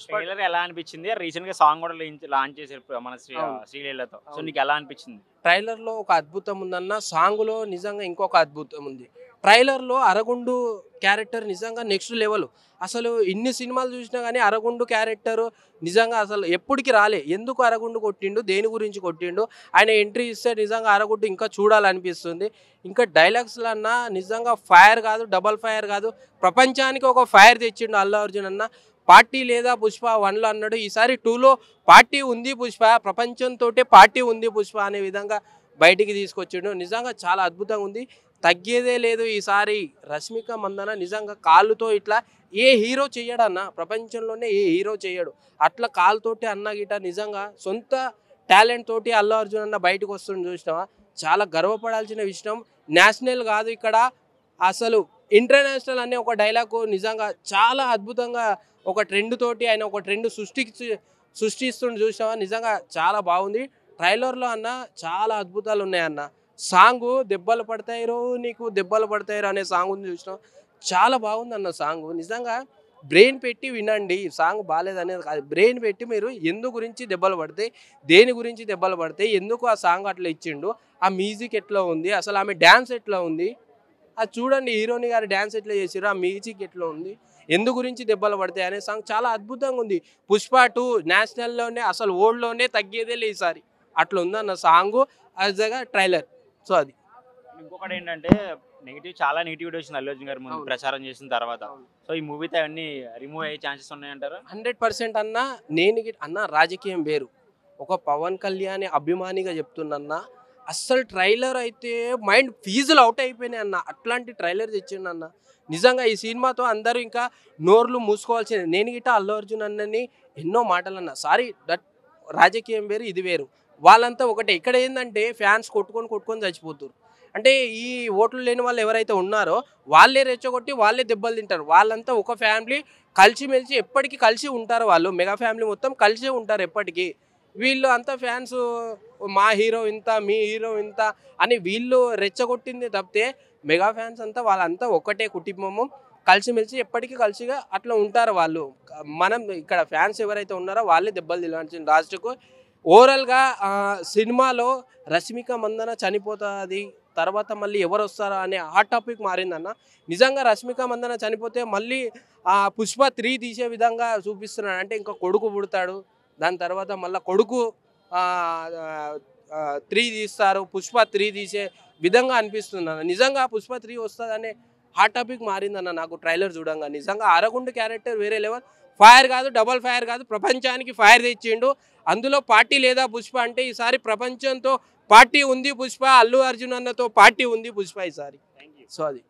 Trailer ఎలా అనిపించింది? Recent గా సాంగ్ కూడా లాంచ్ చేశారు మన శ్రీలీలతో. సో నీకు ఎలా అనిపించింది? ట్రైలర్లో ఒక అద్భుతం ఉందన్న, సాంగ్లో నిజంగా ఇంకొక అద్భుతం ఉంది. ట్రైలర్లో అరగుండు క్యారెక్టర్ నిజంగా నెక్స్ట్ లెవెల్. అసలు ఇన్ని సినిమాలు చూసినా కానీ అరగుండు క్యారెక్టర్ నిజంగా అసలు ఎప్పటికి రాలే. ఎందుకు అరగుండు కొట్టిండు, దేని గురించి కొట్టిండు, ఆయన ఎంట్రీ ఇస్తే నిజంగా అరగుండు ఇంకా చూడాలనిపిస్తుంది. ఇంకా డైలాగ్స్లో అన్న నిజంగా ఫైర్ కాదు, డబల్ ఫైర్ కాదు, ప్రపంచానికి ఒక ఫైర్ తెచ్చిండు అల్లు అర్జున్ అన్న. పార్టీ లేదా పుష్ప 1లో అన్నాడు, ఈసారి 2లో పార్టీ ఉంది పుష్ప, ప్రపంచంతో పార్టీ ఉంది పుష్ప అనే విధంగా బయటికి తీసుకొచ్చిండు. నిజంగా చాలా అద్భుతంగా ఉంది. తగ్గేదే లేదు ఈసారి రష్మిక మందన. నిజంగా కాళ్ళుతో ఇట్లా ఏ హీరో చెయ్యడన్న, ప్రపంచంలోనే ఏ హీరో చెయ్యడు అట్లా కాలుతోటి అన్న గిట. నిజంగా సొంత టాలెంట్ తోటి అల్లు అర్జున్ అన్న బయటకు వస్తుంది చూసినావా, చాలా గర్వపడాల్సిన విషయం. నేషనల్ కాదు ఇక్కడ, అసలు ఇంటర్నేషనల్ అనే ఒక డైలాగ్ నిజంగా చాలా అద్భుతంగా ఒక ట్రెండ్ తోటి ఆయన ఒక ట్రెండ్ సృష్టిస్తుండు చూసినావా. నిజంగా చాలా బాగుంది. ట్రైలర్లో అన్న చాలా అద్భుతాలు ఉన్నాయన్న. సాంగ్ దెబ్బలు పడతాయిరో నీకు దెబ్బలు పడతాయిరో అనే సాంగ్ ఉంది చూసినావు, చాలా బాగుంది అన్న సాంగ్. నిజంగా బ్రెయిన్ పెట్టి వినండి, సాంగ్ బాగాలేదనేది కాదు, బ్రెయిన్ పెట్టి మీరు ఎందు గురించి దెబ్బలు పడతాయి, దేని గురించి దెబ్బలు పడతాయి, ఎందుకు ఆ సాంగ్ అట్లా ఇచ్చిండు, ఆ మ్యూజిక్ ఎట్లా ఉంది, అసలు ఆమె డ్యాన్స్ ఎట్లా ఉంది అది చూడండి, హీరోని గారు డ్యాన్స్ ఎట్లా చేసారు, ఆ మ్యూజిక్ ఎట్లా ఉంది, ఎందు గురించి దెబ్బలు పడతాయి అనే సాంగ్ చాలా అద్భుతంగా ఉంది. పుష్ప 2 నేషనల్లోనే అసలు ఓల్డ్లోనే తగ్గేదే లేదు ఈసారి, అట్లా ఉందన్న సాంగ్ అజగా ట్రైలర్. సో అది ఇంకొకటి ఏంటంటే చాలా నెగిటివిటీ వచ్చింది అల్లు అర్జున్ గారు ముందు ప్రచారం చేసిన తర్వాత. సో ఈ మూవీతో అవన్నీ రిమూవ్ అయ్యే ఛాన్సెస్ ఉన్నాయంటారా? 100% అన్న. అన్న రాజకీయం వేరు, ఒక పవన్ కళ్యాణ్ అభిమానిగా చెప్తున్నా, అస్సలు ట్రైలర్ అయితే మైండ్ ఫీజులు అవుట్ అయిపోయినాయి అన్న. అట్లాంటి ట్రైలర్ తెచ్చిండన్న. నిజంగా ఈ సినిమాతో అందరూ ఇంకా నోర్లు మూసుకోవాల్సింది. నేను గిట్ట అల్లు అర్జున్ అన్నని ఎన్నో మాటలు అన్నా, సారీ దట్ రాజకీయం వేరు ఇది వేరు, వాళ్ళంతా ఒకటే. ఇక్కడ ఏంటంటే ఫ్యాన్స్ కొట్టుకొని చచ్చిపోతారు. అంటే ఈ ఓట్లు లేని వాళ్ళు ఎవరైతే ఉన్నారో వాళ్ళే రెచ్చగొట్టి వాళ్ళే దెబ్బలు తింటారు. వాళ్ళంతా ఒక ఫ్యామిలీ కలిసిమెలిసి ఎప్పటికీ కలిసి ఉంటారు. వాళ్ళు మెగా ఫ్యామిలీ మొత్తం కలిసే ఉంటారు ఎప్పటికీ. వీళ్ళు అంతా ఫ్యాన్స్ మా హీరో ఇంత, మీ హీరో ఇంత అని వీళ్ళు రెచ్చగొట్టింది తప్పితే మెగా ఫ్యాన్స్ అంతా వాళ్ళంతా ఒకటే కుటుంబము, కలిసిమెలిసి ఎప్పటికీ కలిసిగా అట్లా ఉంటారు వాళ్ళు. మనం ఇక్కడ ఫ్యాన్స్ ఎవరైతే ఉన్నారో వాళ్ళే దెబ్బలు తినాల్సిన లాస్ట్కు. ఓవరాల్గా సినిమాలో రష్మిక మందన చనిపోతుంది, తర్వాత మళ్ళీ ఎవరు వస్తారా అనే హాట్ టాపిక్ మారిందన్న. నిజంగా రష్మిక మందన చనిపోతే మళ్ళీ పుష్ప 3 తీసే విధంగా చూపిస్తున్నాడు. అంటే ఇంకా కొడుకు పుడతాడు, దాని తర్వాత మళ్ళీ కొడుకు 3 తీస్తారు, పుష్ప 3 తీసే విధంగా అనిపిస్తుంది. నిజంగా పుష్ప 3 వస్తుందనే హాట్ టాపిక్ మారిందన్న నాకు ట్రైలర్ చూడంగా. నిజంగా అరగుండు క్యారెక్టర్ వేరే లెవెల్, ఫైర్ కాదు, డబల్ ఫైర్ కాదు, ప్రపంచానికి ఫైర్ తెచ్చిండు. అందులో పార్టీ లేదా పుష్ప అంటే ఈసారి ప్రపంచంతో పార్టీ ఉంది పుష్ప, అల్లు అర్జున్ అన్నతో పార్టీ ఉంది పుష్ప ఈసారి. సో అది.